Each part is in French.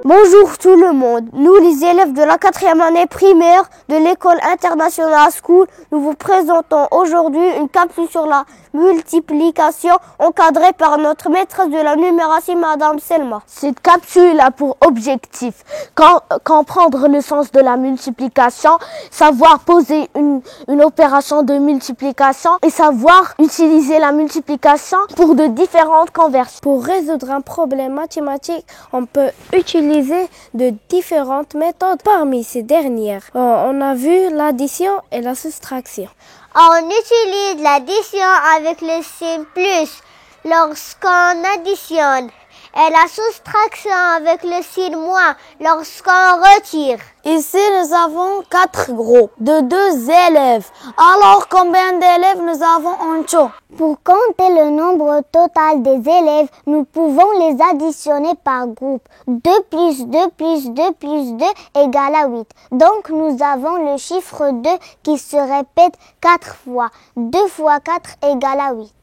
Bonjour tout le monde, nous les élèves de la 4e année primaire de l'école internationale School, nous vous présentons aujourd'hui une capsule sur la multiplication encadrée par notre maîtresse de la numération, Madame Selma. Cette capsule a pour objectif comprendre le sens de la multiplication, savoir poser une opération de multiplication et savoir utiliser la multiplication pour de différentes conversions. Pour résoudre un problème mathématique, on peut utiliser de différentes méthodes. Parmi ces dernières, on a vu l'addition et la soustraction. On utilise l'addition avec le signe plus lorsqu'on additionne et la soustraction avec le signe moins lorsqu'on retire. Ici, nous avons 4 groupes de 2 élèves. Alors, combien d'élèves nous avons en tout? Pour compter le nombre total des élèves, nous pouvons les additionner par groupe. 2 plus 2 plus 2 plus 2 égale à 8. Donc, nous avons le chiffre 2 qui se répète 4 fois. 2 fois 4 égale à 8.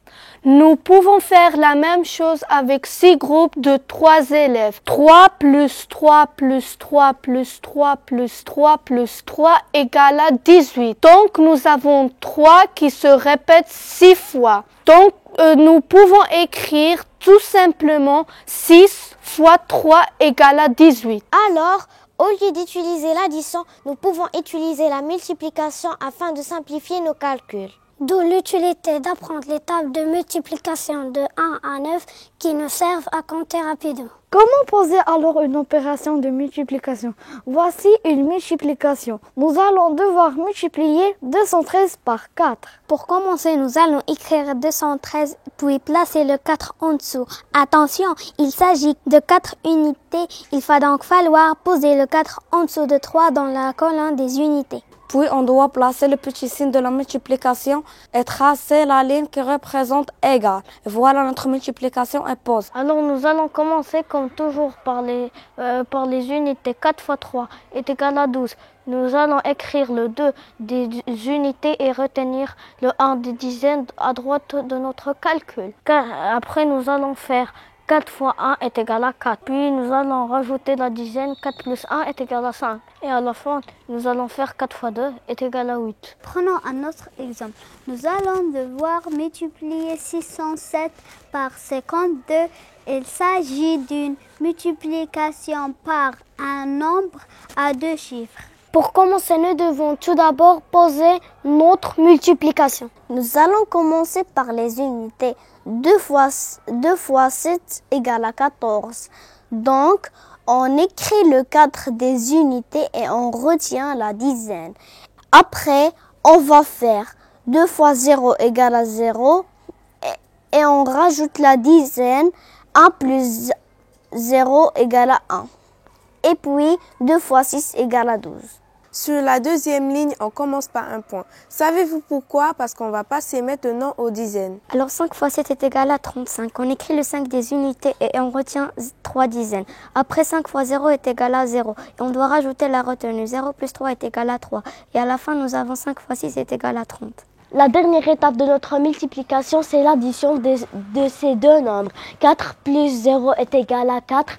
Nous pouvons faire la même chose avec 6 groupes de 3 élèves. 3 plus 3 plus 3 plus 3 plus 3 plus 3 égale à 18. Donc, nous avons 3 qui se répètent 6 fois. Donc, nous pouvons écrire tout simplement 6 fois 3 égale à 18. Alors, au lieu d'utiliser l'addition, nous pouvons utiliser la multiplication afin de simplifier nos calculs. D'où l'utilité d'apprendre les tables de multiplication de 1 à 9 qui nous servent à compter rapidement. Comment poser alors une opération de multiplication? Voici une multiplication. Nous allons devoir multiplier 213 par 4. Pour commencer, nous allons écrire 213 puis placer le 4 en dessous. Attention, il s'agit de 4 unités. Il va donc falloir poser le 4 en dessous de 3 dans la colonne des unités. Puis, on doit placer le petit signe de la multiplication et tracer la ligne qui représente égal. Voilà, notre multiplication est posée. Alors, nous allons commencer comme toujours par les unités. 4 fois 3 est égal à 12. Nous allons écrire le 2 des unités et retenir le 1 des dizaines à droite de notre calcul. Après, nous allons faire 4 fois 1 est égal à 4. Puis nous allons rajouter la dizaine. 4 plus 1 est égal à 5. Et à la fin, nous allons faire 4 fois 2 est égal à 8. Prenons un autre exemple. Nous allons devoir multiplier 607 par 52. Il s'agit d'une multiplication par un nombre à 2 chiffres. Pour commencer, nous devons tout d'abord poser notre multiplication. Nous allons commencer par les unités. 2 fois 7 égale à 14. Donc, on écrit le 4 des unités et on retient la dizaine. Après, on va faire 2 fois 0 égale à 0 et on rajoute la dizaine. 1 plus 0 égale à 1. Et puis, 2 fois 6 égale à 12. Sur la deuxième ligne, on commence par un point. Savez-vous pourquoi? Parce qu'on va passer maintenant aux dizaines. Alors 5 fois 7 est égal à 35. On écrit le 5 des unités et on retient 3 dizaines. Après 5 fois 0 est égal à 0. Et on doit rajouter la retenue. 0 plus 3 est égal à 3. Et à la fin, nous avons 5 fois 6 est égal à 30. La dernière étape de notre multiplication, c'est l'addition de ces deux nombres. 4 plus 0 est égal à 4.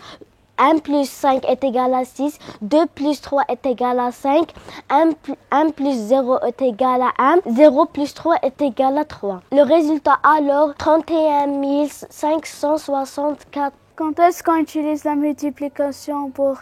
1 plus 5 est égal à 6, 2 plus 3 est égal à 5, 1 plus 0 est égal à 1, 0 plus 3 est égal à 3. Le résultat alors, 31 564. Quand est-ce qu'on utilise la multiplication pour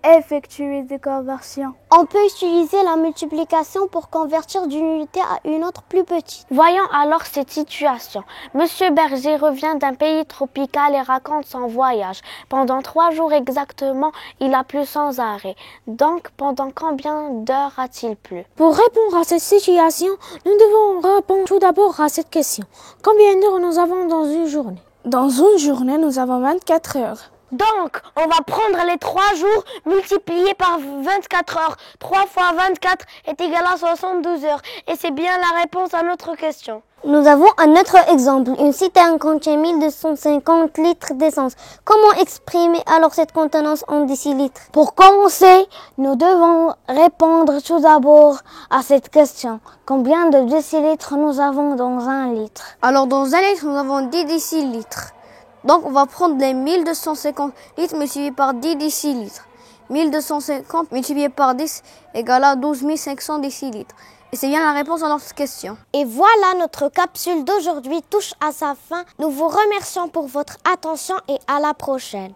effectuer des conversions? On peut utiliser la multiplication pour convertir d'une unité à une autre plus petite. Voyons alors cette situation. Monsieur Berger revient d'un pays tropical et raconte son voyage. Pendant 3 jours exactement, il a plu sans arrêt. Donc, pendant combien d'heures a-t-il plu? Pour répondre à cette situation, nous devons répondre tout d'abord à cette question. Combien d'heures nous avons dans une journée? Dans une journée, nous avons 24 heures. Donc, on va prendre les 3 jours multipliés par 24 heures. 3 fois 24 est égal à 72 heures. Et c'est bien la réponse à notre question. Nous avons un autre exemple. Une citerne contient 1250 litres d'essence. Comment exprimer alors cette contenance en décilitres? Pour commencer, nous devons répondre tout d'abord à cette question. Combien de décilitres nous avons dans un litre? Alors, dans un litre, nous avons 10 décilitres. Donc, on va prendre les 1250 litres multipliés par 10 décilitres. 1250 multiplié par 10 égale à 12 500 décilitres. Et c'est bien la réponse à notre question. Et voilà, notre capsule d'aujourd'hui touche à sa fin. Nous vous remercions pour votre attention et à la prochaine.